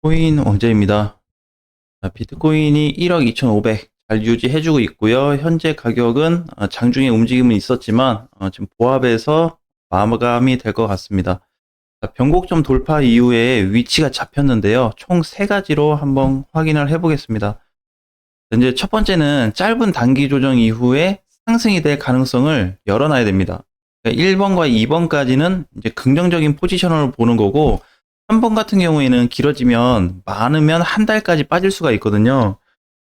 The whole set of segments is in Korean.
코인 왕자입니다. 비트코인이 1억 2,500 잘 유지해주고 있고요. 현재 가격은 장중에 움직임은 있었지만 지금 보합에서 마감이 될 것 같습니다. 변곡점 돌파 이후에 위치가 잡혔는데요. 총 3가지로 한번 확인을 해보겠습니다. 이제 첫 번째는 짧은 단기 조정 이후에 상승이 될 가능성을 열어놔야 됩니다. 1번과 2번까지는 이제 긍정적인 포지션을 보는 거고, 3번 같은 경우에는 길어지면 많으면 한 달까지 빠질 수가 있거든요.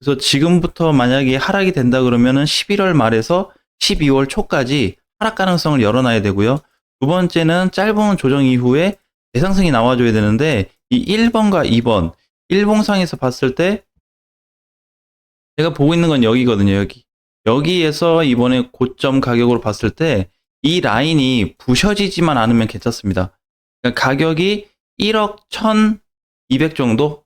그래서 지금부터 만약에 하락이 된다 그러면은 11월 말에서 12월 초까지 하락 가능성을 열어놔야 되고요. 두 번째는 짧은 조정 이후에 대상승이 나와줘야 되는데, 이 1번과 2번, 일봉상에서 봤을 때 제가 보고 있는 건 여기거든요. 여기에서 이번에 고점 가격으로 봤을 때 이 라인이 부셔지지만 않으면 괜찮습니다. 그러니까 가격이 1억 1200 정도,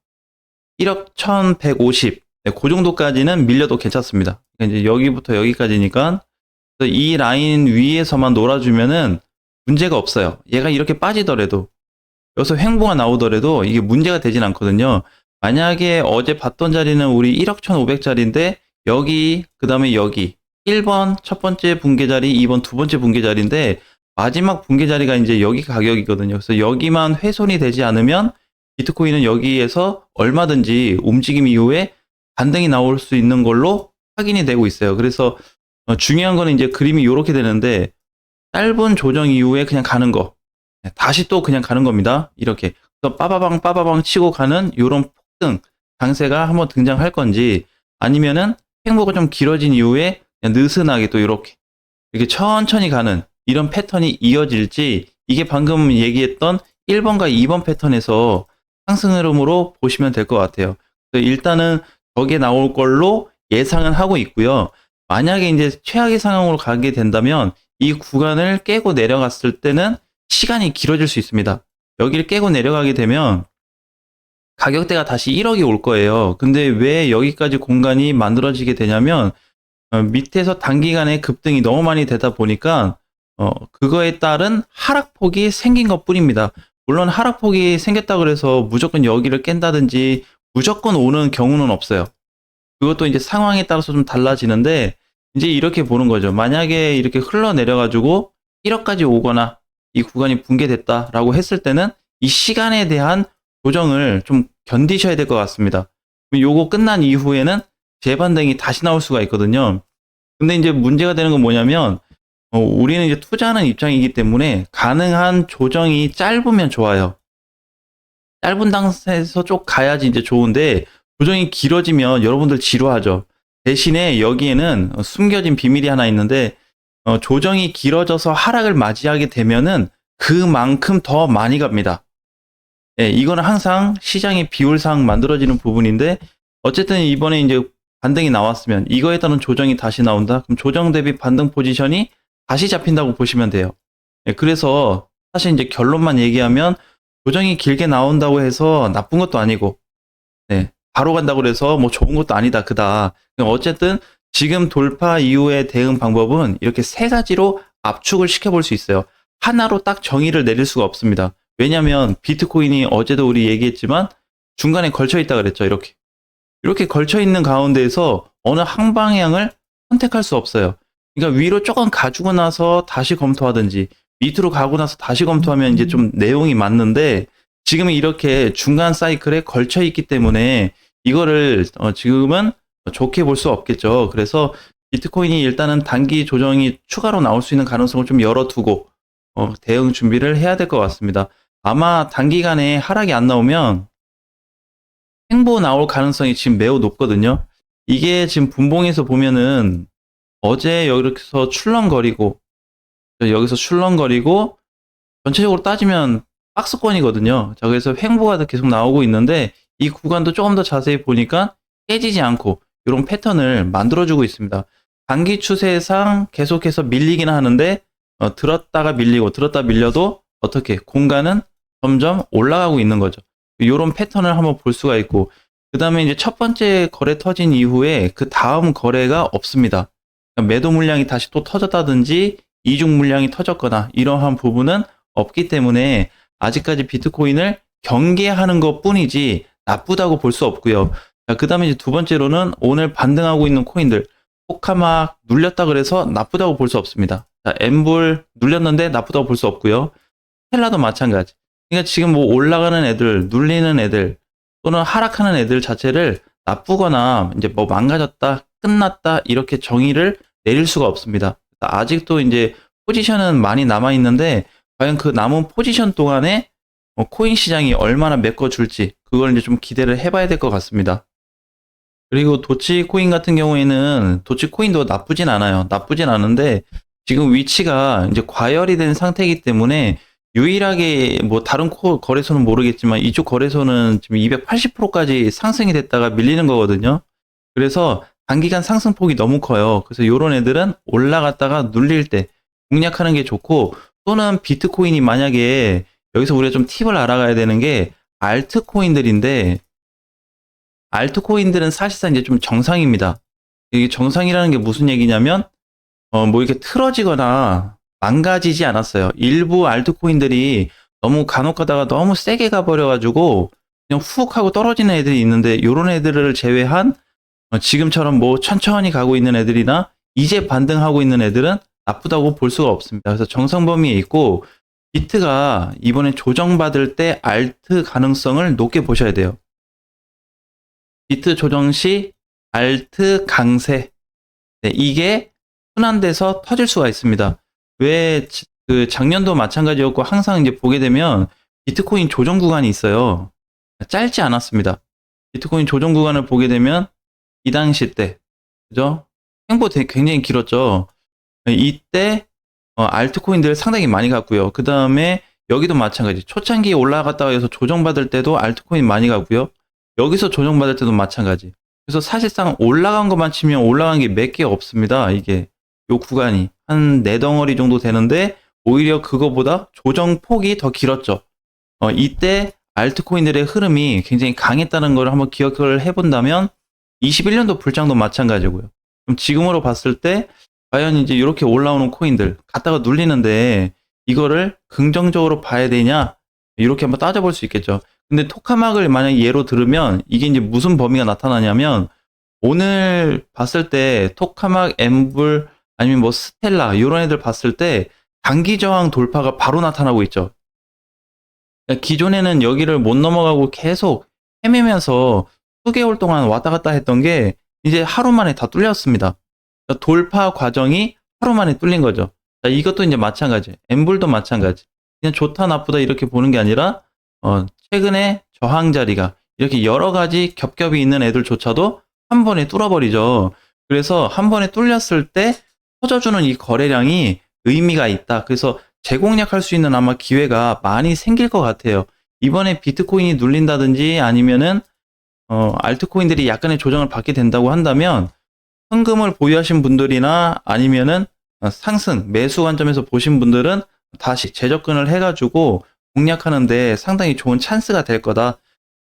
1억 1150, 네, 그 정도까지는 밀려도 괜찮습니다. 그러니까 이제 여기부터 여기까지니까 이 라인 위에서만 놀아주면은 문제가 없어요. 얘가 이렇게 빠지더라도, 여기서 횡보가 나오더라도 이게 문제가 되진 않거든요. 만약에 어제 봤던 자리는 우리 1억 1500짜리인데 여기, 그 다음에 여기 1번 첫 번째 붕괴 자리, 2번 두 번째 붕괴 자리인데 마지막 붕괴 자리가 이제 여기 가격이거든요. 그래서 여기만 훼손이 되지 않으면 비트코인은 여기에서 얼마든지 움직임 이후에 반등이 나올 수 있는 걸로 확인이 되고 있어요. 그래서 중요한 거는 이제 그림이 이렇게 되는데, 짧은 조정 이후에 그냥 가는 거, 다시 또 그냥 가는 겁니다. 이렇게. 그래서 빠바방 치고 가는 이런 폭등 강세가 한번 등장할 건지, 아니면은 횡보가 좀 길어진 이후에 그냥 느슨하게 또 이렇게 천천히 가는 이런 패턴이 이어질지, 이게 방금 얘기했던 1번과 2번 패턴에서 상승 흐름으로 보시면 될 것 같아요. 일단은 저게 나올 걸로 예상은 하고 있고요. 만약에 이제 최악의 상황으로 가게 된다면 이 구간을 깨고 내려갔을 때는 시간이 길어질 수 있습니다. 여기를 깨고 내려가게 되면 가격대가 다시 1억이 올 거예요. 근데 왜 여기까지 공간이 만들어지게 되냐면 밑에서 단기간에 급등이 너무 많이 되다 보니까 그거에 따른 하락폭이 생긴 것 뿐입니다. 물론 하락폭이 생겼다 그래서 무조건 여기를 깬다든지 무조건 오는 경우는 없어요. 그것도 이제 상황에 따라서 좀 달라지는데, 이제 이렇게 보는 거죠. 만약에 이렇게 흘러내려가지고 1억까지 오거나 이 구간이 붕괴됐다라고 했을 때는 이 시간에 대한 조정을 좀 견디셔야 될 것 같습니다. 요거 끝난 이후에는 재반등이 다시 나올 수가 있거든요. 근데 이제 문제가 되는 건 뭐냐면, 우리는 이제 투자하는 입장이기 때문에 가능한 조정이 짧으면 좋아요. 짧은 단에서 쭉 가야지 이제 좋은데, 조정이 길어지면 여러분들 지루하죠. 대신에 여기에는 숨겨진 비밀이 하나 있는데, 조정이 길어져서 하락을 맞이하게 되면은 그만큼 더 많이 갑니다. 예, 이거는 항상 시장의 비율상 만들어지는 부분인데, 어쨌든 이번에 이제 반등이 나왔으면 이거에 따른 조정이 다시 나온다. 그럼 조정 대비 반등 포지션이 다시 잡힌다고 보시면 돼요. 예, 그래서 사실 이제 결론만 얘기하면 조정이 길게 나온다고 해서 나쁜 것도 아니고, 네, 바로 간다고 해서 뭐 좋은 것도 아니다, 그다. 어쨌든 지금 돌파 이후의 대응 방법은 이렇게 3가지로 압축을 시켜볼 수 있어요. 하나로 딱 정의를 내릴 수가 없습니다. 왜냐면 비트코인이 어제도 우리 얘기했지만 중간에 걸쳐 있다 그랬죠. 이렇게 걸쳐 있는 가운데에서 어느 한 방향을 선택할 수 없어요. 그러니까 위로 조금 가지고 나서 다시 검토하든지 밑으로 가고 나서 다시 검토하면 이제 좀 내용이 맞는데, 지금은 이렇게 중간 사이클에 걸쳐 있기 때문에 이거를 지금은 좋게 볼 수 없겠죠. 그래서 비트코인이 일단은 단기 조정이 추가로 나올 수 있는 가능성을 좀 열어두고 대응 준비를 해야 될 것 같습니다. 아마 단기간에 하락이 안 나오면 횡보 나올 가능성이 지금 매우 높거든요. 이게 지금 분봉에서 보면은 어제 여기서 출렁거리고 전체적으로 따지면 박스권이거든요. 자, 그래서 횡보가 계속 나오고 있는데 이 구간도 조금 더 자세히 보니까 깨지지 않고 이런 패턴을 만들어주고 있습니다. 단기 추세상 계속해서 밀리긴 하는데 들었다가 밀리고 들었다 밀려도 어떻게 공간은 점점 올라가고 있는 거죠. 이런 패턴을 한번 볼 수가 있고, 그 다음에 이제 첫 번째 거래 터진 이후에 그 다음 거래가 없습니다. 그러니까 매도 물량이 다시 또 터졌다든지 이중 물량이 터졌거나 이러한 부분은 없기 때문에 아직까지 비트코인을 경계하는 것 뿐이지 나쁘다고 볼 수 없고요. 자, 그다음에 이제 두 번째로는 오늘 반등하고 있는 코인들. 토카막 눌렸다 그래서 나쁘다고 볼 수 없습니다. 자, 엠볼 눌렸는데 나쁘다고 볼 수 없고요. 텔라도 마찬가지. 그러니까 지금 뭐 올라가는 애들, 눌리는 애들, 또는 하락하는 애들 자체를 나쁘거나 이제 뭐 망가졌다, 끝났다 이렇게 정의를 내릴 수가 없습니다. 아직도 이제 포지션은 많이 남아 있는데 과연 그 남은 포지션 동안에 코인 시장이 얼마나 메꿔줄지 그걸 이제 좀 기대를 해봐야 될 것 같습니다. 그리고 도치코인 같은 경우에는 도치코인도 나쁘진 않아요. 나쁘진 않은데 지금 위치가 이제 과열이 된 상태이기 때문에 유일하게 뭐 다른 거래소는 모르겠지만 이쪽 거래소는 지금 280%까지 상승이 됐다가 밀리는 거거든요. 그래서 단기간 상승폭이 너무 커요. 그래서 이런 애들은 올라갔다가 눌릴 때 공략하는 게 좋고, 또는 비트코인이 만약에 여기서 우리가 좀 팁을 알아가야 되는 게 알트코인들인데, 알트코인들은 사실상 이제 좀 정상입니다. 이게 정상이라는 게 무슨 얘기냐면 뭐 이렇게 틀어지거나 망가지지 않았어요. 일부 알트코인들이 너무 간혹 가다가 너무 세게 가버려가지고 그냥 훅 하고 떨어지는 애들이 있는데, 이런 애들을 제외한 지금처럼 뭐 천천히 가고 있는 애들이나 이제 반등하고 있는 애들은 나쁘다고 볼 수가 없습니다. 그래서 정상 범위에 있고, 비트가 이번에 조정받을 때 알트 가능성을 높게 보셔야 돼요. 비트 조정 시 알트 강세. 네, 이게 흔한 데서 터질 수가 있습니다. 왜 그 작년도 마찬가지였고, 항상 이제 보게 되면 비트코인 조정 구간이 있어요. 짧지 않았습니다. 비트코인 조정 구간을 보게 되면 이 당시 때, 그죠? 행보 굉장히 길었죠. 이때 알트코인들 상당히 많이 갔고요. 그 다음에 여기도 마찬가지. 초창기에 올라갔다가 해서 조정받을 때도 알트코인 많이 가고요. 여기서 조정받을 때도 마찬가지. 그래서 사실상 올라간 것만 치면 올라간 게 몇 개 없습니다. 이게 요 구간이 한 4덩어리 정도 되는데 오히려 그거보다 조정 폭이 더 길었죠. 이때 알트코인들의 흐름이 굉장히 강했다는 걸 한번 기억을 해본다면 21년도 불장도 마찬가지고요. 그럼 지금으로 봤을 때 과연 이제 이렇게 올라오는 코인들 갔다가 눌리는데 이거를 긍정적으로 봐야 되냐, 이렇게 한번 따져볼 수 있겠죠. 근데 토카막을 만약 예로 들으면 이게 이제 무슨 범위가 나타나냐면, 오늘 봤을 때 토카막, 엠블 아니면 뭐 스텔라 이런 애들 봤을 때 단기 저항 돌파가 바로 나타나고 있죠. 그러니까 기존에는 여기를 못 넘어가고 계속 헤매면서 수개월 동안 왔다 갔다 했던 게 이제 하루 만에 다 뚫렸습니다. 그러니까 돌파 과정이 하루 만에 뚫린 거죠. 자, 이것도 이제 마찬가지. 엠블도 마찬가지. 그냥 좋다 나쁘다 이렇게 보는 게 아니라 최근에 저항 자리가 이렇게 여러 가지 겹겹이 있는 애들조차도 한 번에 뚫어버리죠. 그래서 한 번에 뚫렸을 때 터져주는 이 거래량이 의미가 있다. 그래서 재공략할 수 있는 아마 기회가 많이 생길 것 같아요. 이번에 비트코인이 눌린다든지 아니면은 알트코인들이 약간의 조정을 받게 된다고 한다면, 현금을 보유하신 분들이나 아니면은 상승 매수 관점에서 보신 분들은 다시 재접근을 해가지고 공략하는데 상당히 좋은 찬스가 될 거다.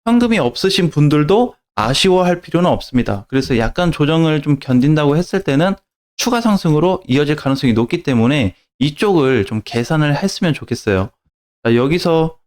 현금이 없으신 분들도 아쉬워할 필요는 없습니다. 그래서 약간 조정을 좀 견딘다고 했을 때는 추가 상승으로 이어질 가능성이 높기 때문에 이쪽을 좀 계산을 했으면 좋겠어요. 자, 여기서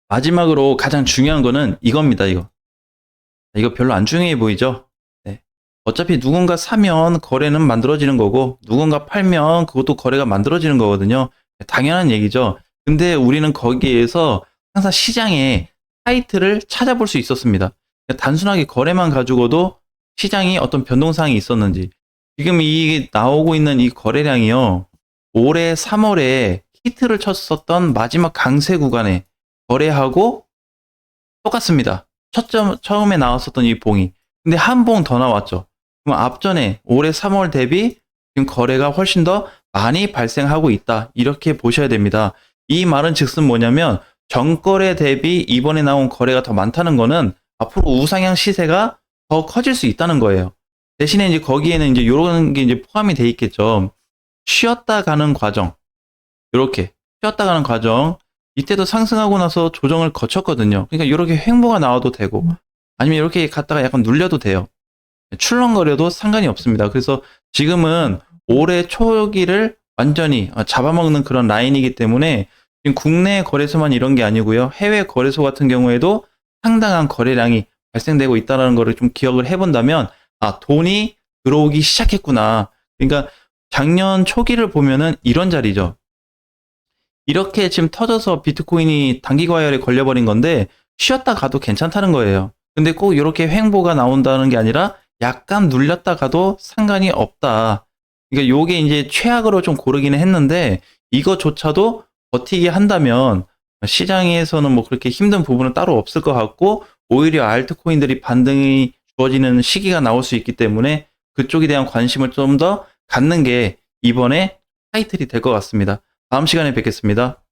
마지막으로 가장 중요한 거는 이겁니다. 이거 별로 안 중요해 보이죠? 네. 어차피 누군가 사면 거래는 만들어지는 거고, 누군가 팔면 그것도 거래가 만들어지는 거거든요. 당연한 얘기죠. 근데 우리는 거기에서 항상 시장에 사이트를 찾아볼 수 있었습니다. 단순하게 거래만 가지고도 시장이 어떤 변동사항이 있었는지, 지금 이 나오고 있는 이 거래량이요, 올해 3월에 히트를 쳤었던 마지막 강세 구간에 거래하고 똑같습니다. 처음에 나왔었던 이 봉이. 근데 한 봉 더 나왔죠. 그럼 앞전에 올해 3월 대비 지금 거래가 훨씬 더 많이 발생하고 있다. 이렇게 보셔야 됩니다. 이 말은 즉슨 뭐냐면, 전거래 대비 이번에 나온 거래가 더 많다는 거는 앞으로 우상향 시세가 더 커질 수 있다는 거예요. 대신에 이제 거기에는 이제 이런 게 이제 포함이 돼 있겠죠. 쉬었다 가는 과정. 이렇게 쉬었다 가는 과정. 이때도 상승하고 나서 조정을 거쳤거든요. 그러니까 이렇게 횡보가 나와도 되고, 아니면 이렇게 갔다가 약간 눌려도 돼요. 출렁거려도 상관이 없습니다. 그래서 지금은 올해 초기를 완전히 잡아먹는 그런 라인이기 때문에 지금 국내 거래소만 이런 게 아니고요. 해외 거래소 같은 경우에도 상당한 거래량이 발생되고 있다는 거를 좀 기억을 해본다면, 아, 돈이 들어오기 시작했구나. 그러니까 작년 초기를 보면은 이런 자리죠. 이렇게 지금 터져서 비트코인이 단기 과열에 걸려버린 건데 쉬었다 가도 괜찮다는 거예요. 근데 꼭 이렇게 횡보가 나온다는 게 아니라 약간 눌렸다 가도 상관이 없다. 그러니까 요게 이제 최악으로 좀 고르기는 했는데 이거조차도 버티게 한다면 시장에서는 뭐 그렇게 힘든 부분은 따로 없을 것 같고 오히려 알트코인들이 반등이 주어지는 시기가 나올 수 있기 때문에 그쪽에 대한 관심을 좀 더 갖는 게 이번에 타이틀이 될 것 같습니다. 다음 시간에 뵙겠습니다.